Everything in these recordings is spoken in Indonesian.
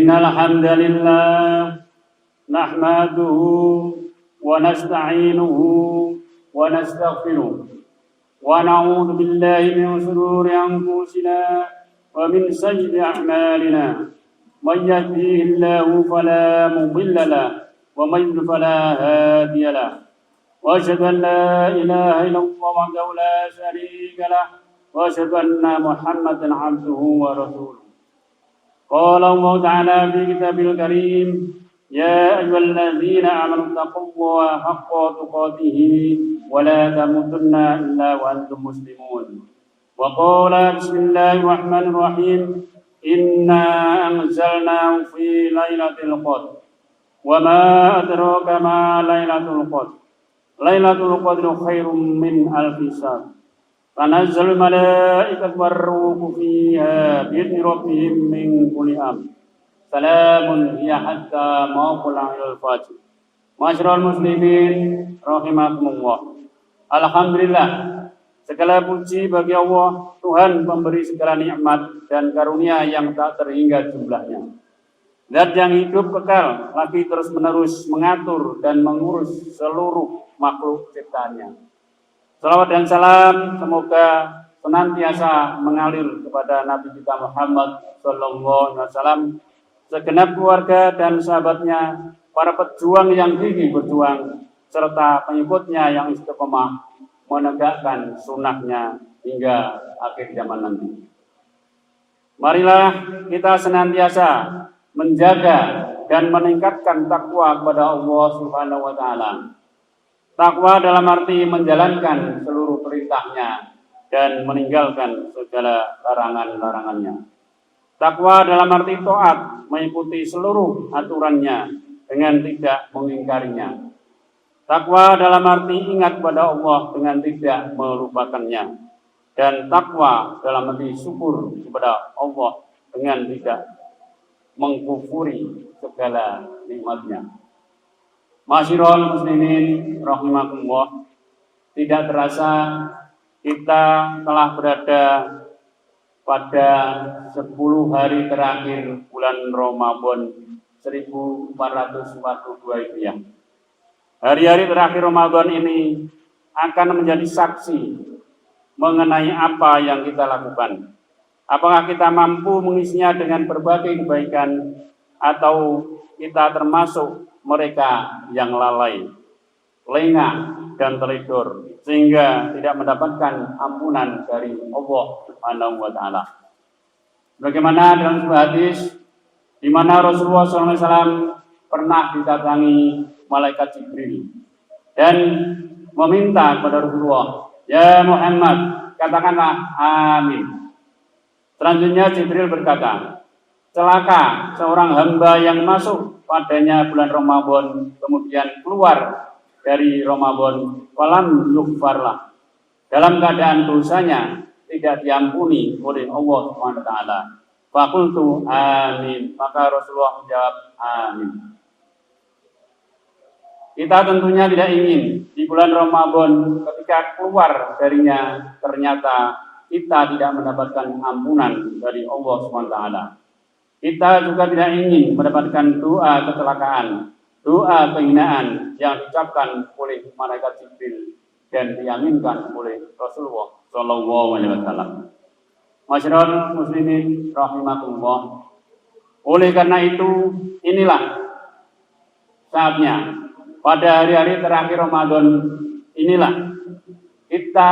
إن الحمد لله نحمده ونستعينه ونستغفره ونعوذ بالله من شرور أنفسنا ومن سيئات أعمالنا من يهده الله فلا مضل له ومن يضلل فلا هادي له وأشهد أن لا إله إلا الله وحده لا شريك له وأشهد أن محمدا عبده ورسوله. قال الله تعالى في كتابه الكريم: يا أيها الذين آمنوا اتقوا الله حق تقاته ولا تموتن إلا وأنتم مسلمون. وقال: بسم الله الرحمن الرحيم: إنا أنزلناه في ليلة القدر وما أدراك ما ليلة القدر ليلة القدر خير من ألف شهر تنزل الملائكة والروح فيها بإذن ربهم من كل أمر سلام هي حتى مطلع الفجر. Masyarul muslimin rahimakumullah. Alhamdulillah, segala puji bagi Allah, Tuhan pemberi segala nikmat dan karunia yang tak terhingga jumlahnya. Zat yang hidup kekal, lagi terus menerus mengatur dan mengurus seluruh makhluk ciptaannya. Salawat dan salam semoga senantiasa mengalir kepada Nabi kita Muhammad sallallahu alaihi wasallam, segenap keluarga dan sahabatnya, para pejuang yang gigih berjuang, serta pengikutnya yang istiqomah menegakkan sunnahnya hingga akhir zaman nanti. Marilah kita senantiasa menjaga dan meningkatkan takwa kepada Allah Subhanahu wa taala. Takwa dalam arti menjalankan seluruh perintahnya dan meninggalkan segala larangan-larangannya. Takwa dalam arti taat, mengikuti seluruh aturannya dengan tidak mengingkarinya. Takwa dalam arti ingat pada Allah dengan tidak melupakannya. Dan takwa dalam arti syukur kepada Allah dengan tidak mengkufuri segala nikmatnya. Masyarul muslimin rahimakumullah, tidak terasa kita telah berada pada 10 hari terakhir bulan Ramadan 1442 Hijriah. Hari-hari terakhir Ramadan ini akan menjadi saksi mengenai apa yang kita lakukan. Apakah kita mampu mengisinya dengan berbagai kebaikan atau kita termasuk mereka yang lalai, lengah dan teledor sehingga tidak mendapatkan ampunan dari Allah Subhanahu wa taala. Bagaimana dalam sebuah hadis di mana Rasulullah SAW pernah didatangi malaikat Jibril dan meminta kepada Rasulullah, "Ya Muhammad, katakanlah amin." Selanjutnya Jibril berkata, "Celaka seorang hamba yang masuk padanya bulan Ramadan kemudian keluar dari Ramadan walam yughfarlah, dalam keadaan dosanya tidak diampuni oleh Allah Subhanahu wa taala." Faqultu amin, maka Rasulullah menjawab amin. Kita tentunya tidak ingin di bulan Ramadan ketika keluar darinya ternyata kita tidak mendapatkan ampunan dari Allah Subhanahu wa taala. Kita juga tidak ingin mendapatkan doa kecelakaan, doa penghinaan yang diucapkan oleh malaikat Jibril dan diaminkan oleh Rasulullah sallallahu alaihi wasallam. Masyarul muslimin rahimakumullah. Oleh karena itu, inilah saatnya pada hari-hari terakhir Ramadan inilah kita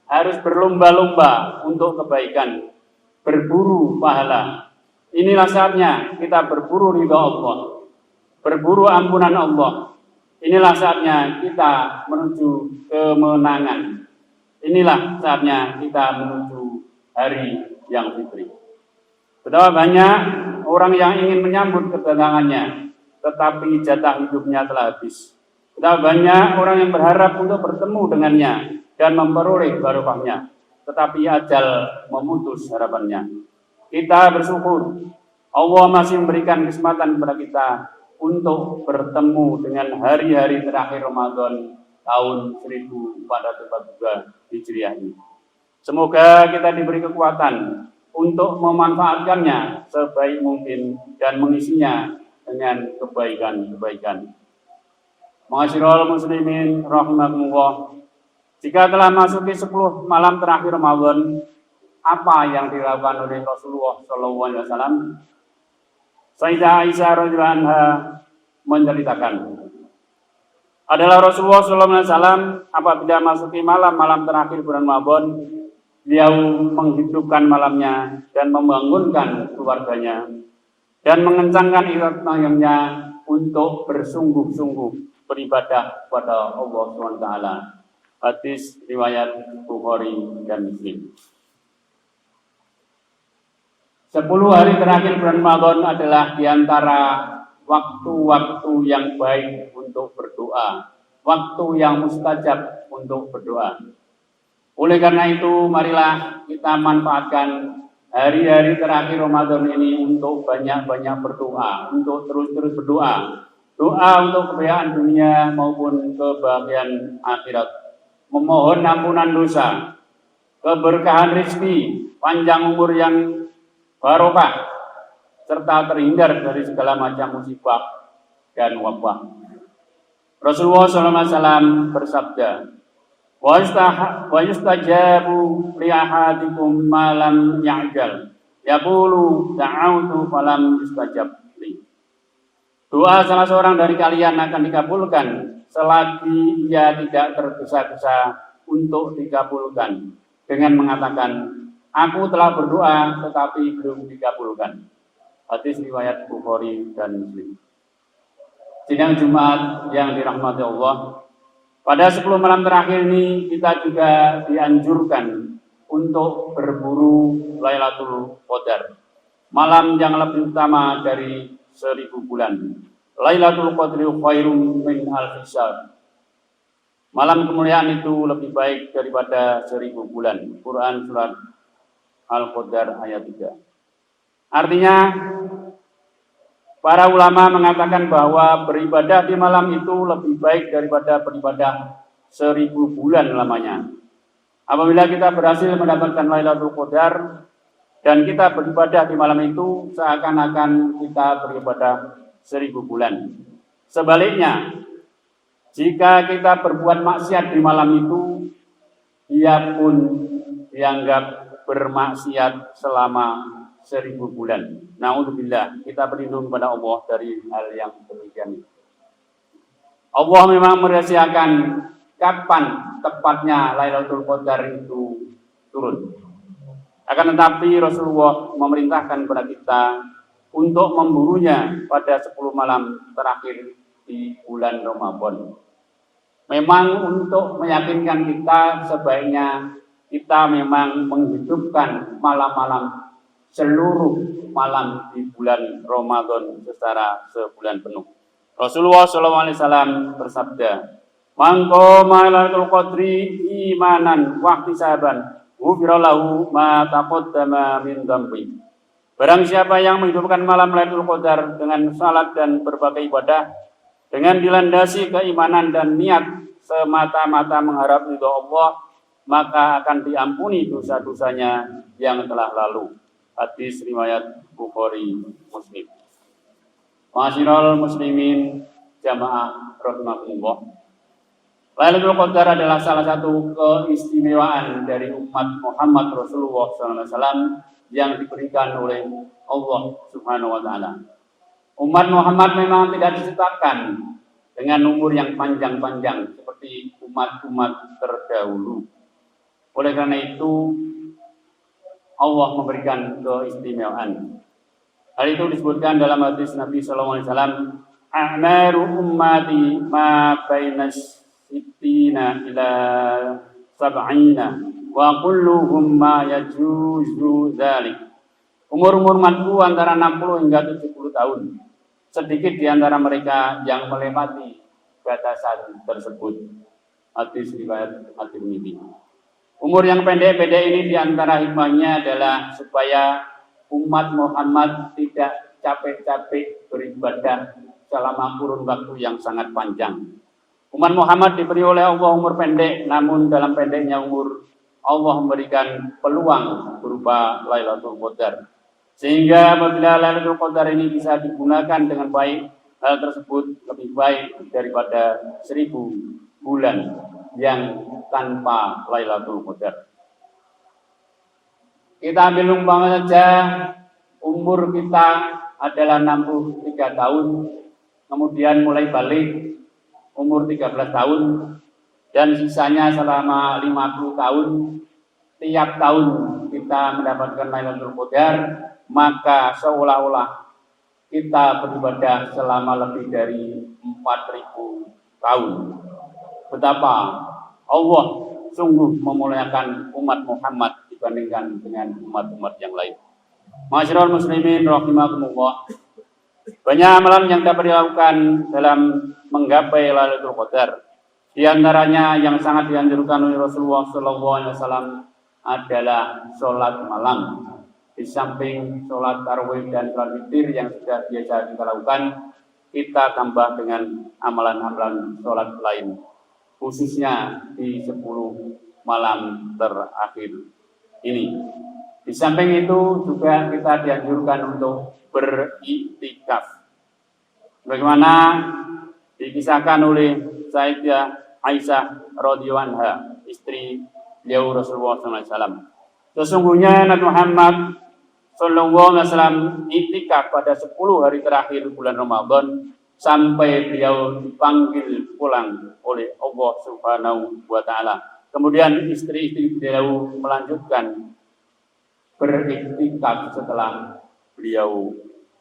harus berlomba-lomba untuk kebaikan, berburu pahala. Inilah saatnya kita berburu ridha Allah, berburu ampunan Allah. Inilah saatnya kita menuju kemenangan. Inilah saatnya kita menuju hari yang fitri. Betapa banyak orang yang ingin menyambut kedatangannya, tetapi jatah hidupnya telah habis. Betapa banyak orang yang berharap untuk bertemu dengannya dan memperoleh barokahnya, tetapi ajal memutus harapannya. Kita bersyukur Allah masih memberikan kesempatan kepada kita untuk bertemu dengan hari-hari terakhir Ramadan tahun 1442 Hijriah ini. Semoga kita diberi kekuatan untuk memanfaatkannya sebaik mungkin dan mengisinya dengan kebaikan-kebaikan. Ma'asyiral muslimin rahimakumullah. Jika telah masuki 10 malam terakhir Ramadan, apa yang dilakukan oleh Rasulullah SAW? Sayyidah Aisyah radhiyallahu anha menceritakan, adalah Rasulullah SAW apabila masuki malam-malam terakhir bulan Ramadan, beliau menghidupkan malamnya dan membangunkan keluarganya dan mengencangkan ibadah untuk bersungguh-sungguh beribadah kepada Allah SWT. Hadis riwayat Bukhari dan Muslim. 10 hari terakhir bulan Ramadan adalah diantara waktu-waktu yang baik untuk berdoa, waktu yang mustajab untuk berdoa. Oleh karena itu, marilah kita manfaatkan hari-hari terakhir Ramadan ini untuk banyak-banyak berdoa, untuk terus-terus berdoa. Doa untuk kebahagiaan dunia maupun kebahagiaan akhirat. Memohon ampunan dosa, keberkahan rezeki, panjang umur yang barokah, serta terhindar dari segala macam musibah dan wabah. Rasulullah SAW bersabda, wa yustajabu li ahadikum ma lam ya'jal yaqulu da'autu falam yustajab li. Doa salah seorang dari kalian akan dikabulkan selagi ia tidak tergesa-gesa untuk dikabulkan dengan mengatakan, aku telah berdoa tetapi belum dikabulkan. Hadis riwayat Bukhari dan Muslim. Sidang Jumat yang dirahmati Allah, pada 10 malam terakhir ini kita juga dianjurkan untuk berburu Lailatul Qadar, malam yang lebih utama dari 1000 bulan. Lailatul Qadri khairum min alfi syahr. Malam kemuliaan itu lebih baik daripada 1000 bulan. Quran surat Al-Qadar ayat 3. Artinya, para ulama mengatakan bahwa beribadah di malam itu lebih baik daripada beribadah 1000 bulan lamanya. Apabila kita berhasil mendapatkan Lailatul Qadar dan kita beribadah di malam itu, seakan-akan kita beribadah 1000 bulan. Sebaliknya, jika kita berbuat maksiat di malam itu, dia pun dianggap bermaksiat selama 1000 bulan. Na'udzubillah, kita berlindung kepada Allah dari hal yang demikian. Allah memang merahasiakan kapan tepatnya Lailatul Qadar itu turun. Akan tetapi Rasulullah memerintahkan kepada kita untuk memburunya pada 10 malam terakhir di bulan Ramadan. Memang untuk meyakinkan kita sebaiknya kita memang menghidupkan malam-malam, seluruh malam di bulan Ramadan secara sebulan penuh. Rasulullah SAW bersabda, "Man qama Lailatul Qadri imanan wa ihtisaban, ghufira lahu ma taqaddama min dhanbi." Barang siapa yang menghidupkan malam Lailatul Qadar dengan salat dan berbagai ibadah, dengan dilandasi keimanan dan niat semata-mata mengharap ridha Allah, maka akan diampuni dosa-dosanya yang telah lalu. Hadis riwayat Bukhari Muslim. Ma'asyiral muslimin jamaah rahimakumullah. Lailatul Qadar adalah salah satu keistimewaan dari umat Muhammad Rasulullah SAW yang diberikan oleh Allah Subhanahu wa Ta'ala. Umat Muhammad memang tidak diciptakan dengan umur yang panjang-panjang seperti umat-umat terdahulu. Oleh karena itu, Allah memberikan keistimewaan. Hal itu disebutkan dalam hadis Nabi SAW, "A'maru ummati ma baina sittina ila sab'ina. Wa kulluhum ma yajuzu dzalik." Umur-umur umatku antara 60 hingga 70 tahun. Sedikit di antara mereka yang melewati batasan tersebut. Hadis riwayat At-Tirmidzi. Umur yang pendek-pendek ini di antara hikmahnya adalah supaya umat Muhammad tidak capek-capek beribadah selama kurun waktu yang sangat panjang. Umat Muhammad diberi oleh Allah umur pendek, namun dalam pendeknya umur Allah memberikan peluang berupa Lailatul Qadar. Sehingga apabila Lailatul Qadar ini bisa digunakan dengan baik, hal tersebut lebih baik daripada 1000 bulan yang tanpa Lailatul Qadar. Kita ambil umpama saja umur kita adalah 63 tahun, kemudian mulai balik umur 13 tahun, dan sisanya selama 50 tahun, tiap tahun kita mendapatkan Lailatul Qadar, maka seolah-olah kita beribadah selama lebih dari 4000 tahun. Betapa Allah sungguh memuliakan umat Muhammad dibandingkan dengan umat-umat yang lain. Masyarul muslimin rahimakumullah. Banyak amalan yang dapat dilakukan dalam menggapai Lailatul Qadar. Di antaranya yang sangat dianjurkan oleh Rasulullah SAW adalah sholat malam. Di samping sholat tarawih dan sholat witir yang sudah biasa kita lakukan, kita tambah dengan amalan-amalan sholat lain, khususnya di 10 malam terakhir ini. Di samping itu juga kita dianjurkan untuk beriktikaf. Bagaimana dikisahkan oleh Sayyidah Aisyah radhiyallahu anha, istri beliau Rasulullah SAW. Sesungguhnya Nabi Muhammad SAW iktikaf pada 10 hari terakhir bulan Ramadan sampai beliau dipanggil pulang oleh Allah Subhanahu wa Ta'ala. Kemudian istri-istri beliau melanjutkan beriktikaf setelah beliau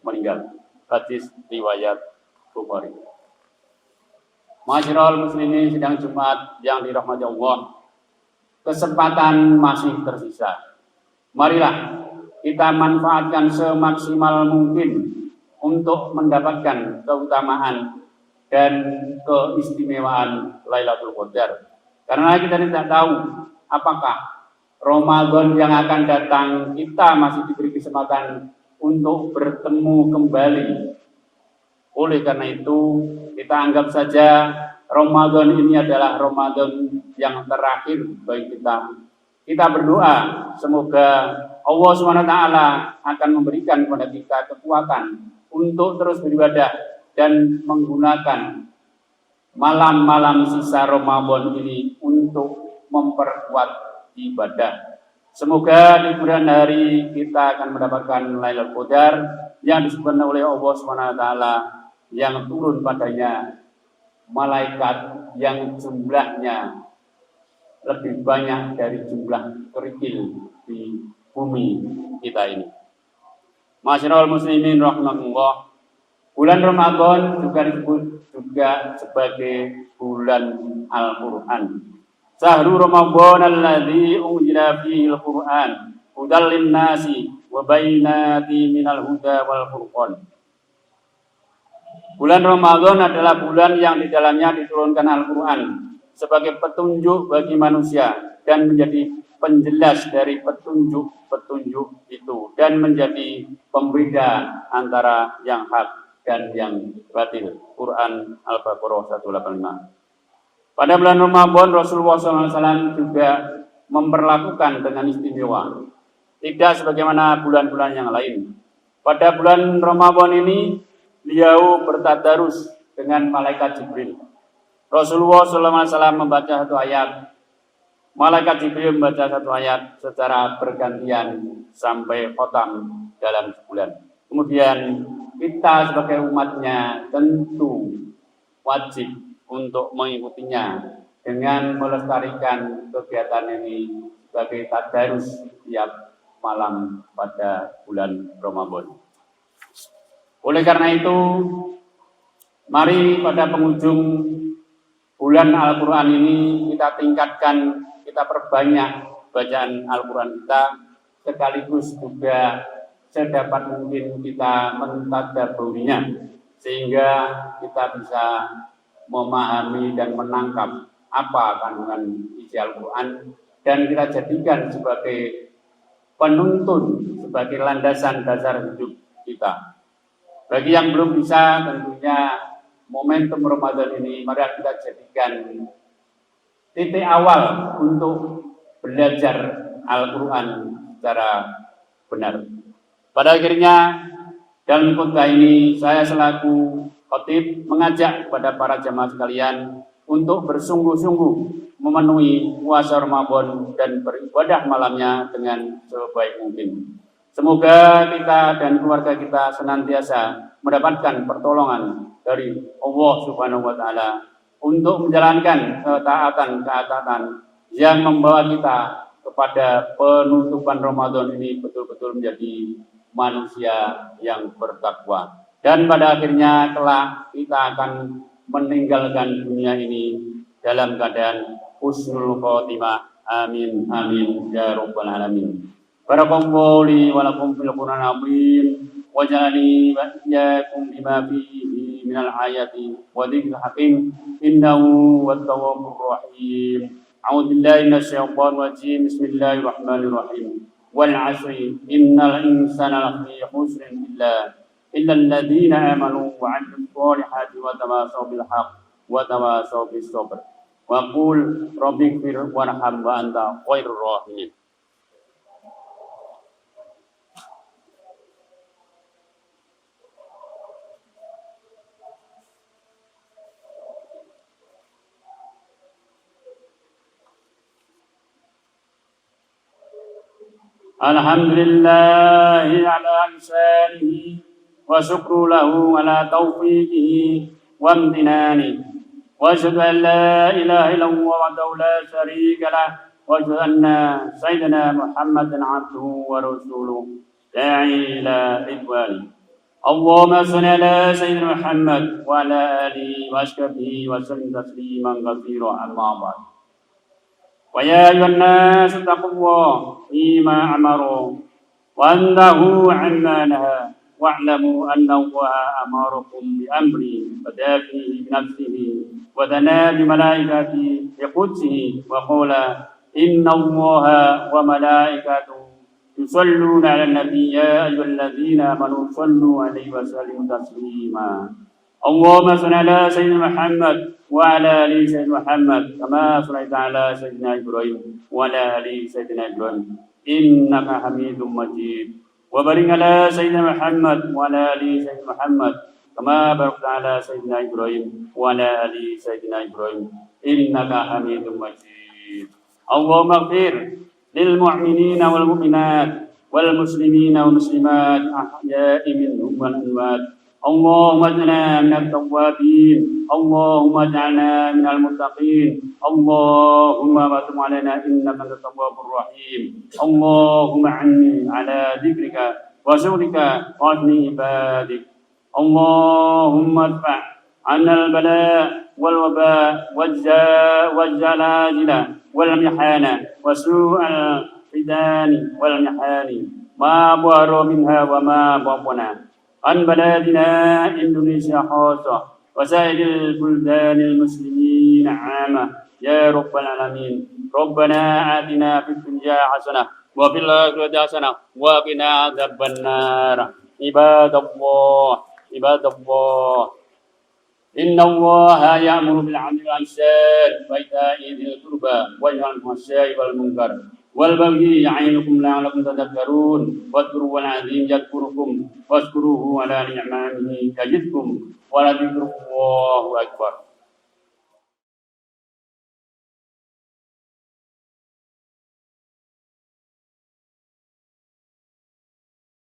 meninggal. Hadis riwayat Bukhari. Masyarul muslimin sidang Jumat yang dirahmati Allah, kesempatan masih tersisa. Marilah kita manfaatkan semaksimal mungkin untuk mendapatkan keutamaan dan keistimewaan Lailatul Qadar. Karena kita tidak tahu apakah Ramadan yang akan datang kita masih diberi kesempatan untuk bertemu kembali. Oleh karena itu, kita anggap saja Ramadan ini adalah Ramadan yang terakhir bagi kita. Kita berdoa semoga Allah SWT akan memberikan kepada kita kekuatan untuk terus beribadah dan menggunakan malam-malam sisa Ramadan ini untuk memperkuat ibadah. Semoga di kemudian hari kita akan mendapatkan Lailatul Qadar yang disebutkan oleh Allah SWT, yang turun padanya malaikat yang jumlahnya lebih banyak dari jumlah kerikil di bumi kita ini. Masyarul muslimin rahimakumullah. Bulan Ramadan juga disebut juga sebagai bulan Al-Qur'an. Syahrul Ramadan alladzi unzila fihi al-Qur'an hudal lin-nasi wa bayyinatin minal huda wal furqan. Bulan Ramadan adalah bulan yang di dalamnya diturunkan Al-Qur'an sebagai petunjuk bagi manusia dan menjadi penjelas dari petunjuk-petunjuk itu dan menjadi pembeda antara yang hak dan yang batil. Quran Al-Baqarah 185. Pada bulan Ramadan Rasulullah SAW juga memperlakukan dengan istimewa, tidak sebagaimana bulan-bulan yang lain. Pada bulan Ramadan ini beliau bertadarus dengan malaikat Jibril. Rasulullah SAW membaca satu ayat, malaikat Jibril membaca satu ayat secara bergantian sampai khotam dalam sebulan. Kemudian kita sebagai umatnya tentu wajib untuk mengikutinya dengan melestarikan kegiatan ini sebagai tadarus setiap malam pada bulan Ramadan. Oleh karena itu, mari pada penghujung bulan Al-Quran ini kita tingkatkan, kita perbanyak bacaan Al-Quran kita, sekaligus juga sedapat mungkin kita mentadabburinya, sehingga kita bisa memahami dan menangkap apa kandungan isi Al-Quran, dan kita jadikan sebagai penuntun, sebagai landasan dasar hidup kita. Bagi yang belum bisa, tentunya momentum Ramadan ini mari kita jadikan titik awal untuk belajar Al-Quran secara benar. Pada akhirnya dalam khutbah ini saya selaku khatib mengajak kepada para jamaah sekalian untuk bersungguh-sungguh memenuhi puasa Ramadan dan beribadah malamnya dengan sebaik mungkin. Semoga kita dan keluarga kita senantiasa mendapatkan pertolongan dari Allah Subhanahu wa taala untuk menjalankan ketaatan yang membawa kita kepada penutupan Ramadan ini betul-betul menjadi manusia yang bertakwa. Dan pada akhirnya kelak kita akan meninggalkan dunia ini dalam keadaan husnul khotimah. Amin amin ya rabbal alamin. Barakallahu li wa lakum fil Qur'anil azim wa ja'alni wa iyyakum bima fihi minal ayati wa dzikril hakim innahu wat tawwabur rahim. A'udzu billahi minasyaitonir rajim. Bismillahirrahmanirrahim. Wal 'asri innal insana lafi khusrin illa alladziina aamanu wa 'amilus shalihati wa tawassaw bil haqq wa tawassaw bis sabr. Wa qul rabbighfir warham wa anta khairur rahimin. Alhamdulillahi ala ihsanihi wa syukru lahu ala taufiqihi wa amtinani wa asyhadu an la ilaha illallah wahdahu la syarika lah wa asyhadu anna sayyidina Muhammadan abduhu wa rasuluh da'i ila ridwani. Allahumma shalli ala sayyidina Muhammad wa ala alihi wa ashabihi wa sallim tasliman katsiran amma ba'd. ويا أيها الناس اتقوا الله فيما أمروا وانتهوا عما نهى واعلموا أن الله أمركم بأمر بدأ فيه بنفسه وثنى بملائكته بقدسه وقال إن الله وملائكته يصلون على النبي يا أيها الذين آمنوا صلوا عليه وسلموا تسليما. اللهم صل على سيدنا محمد وعلى آل سيدنا محمد كما صليت على سيدنا إبراهيم وعلى آل سيدنا إبراهيم إنك حميد مجيد. وبارك على سيدنا محمد وعلى آل سيدنا محمد كما باركت على سيدنا إبراهيم وعلى آل سيدنا إبراهيم إنك حميد مجيد. اللهم اغفر للمؤمنين والمؤمنات والمسلمين والمسلمات الأحياء منهم والأموات. اللهم اجعلنا من التوابين اللهم اجعلنا من المتقين اللهم وتب علينا انك انت التواب الرحيم. اللهم اعني على ذكرك وشكرك وحسن عبادك. اللهم ادفع عنا البلاء والوباء والزلازل والمحن وسوء الفتن والمحن ما ظهر منها وما بطن عن بلادنا إندونيسيا خاصة وسائر البلدان المسلمين عامة يا رب العالمين. ربنا آتنا في الدنيا حسنة وفي الآخرة حسنة وقنا عذاب النار. عباد الله إن الله يأمر بالعدل والإحسان وإيتاء ذي القربى وينهى عن الفحشاء والمنكر والبغي يعظكم لعلكم تذكرون. واذكروا العظيم يذكركم واشكروه على نعمه يزدكم ولذكر الله أكبر.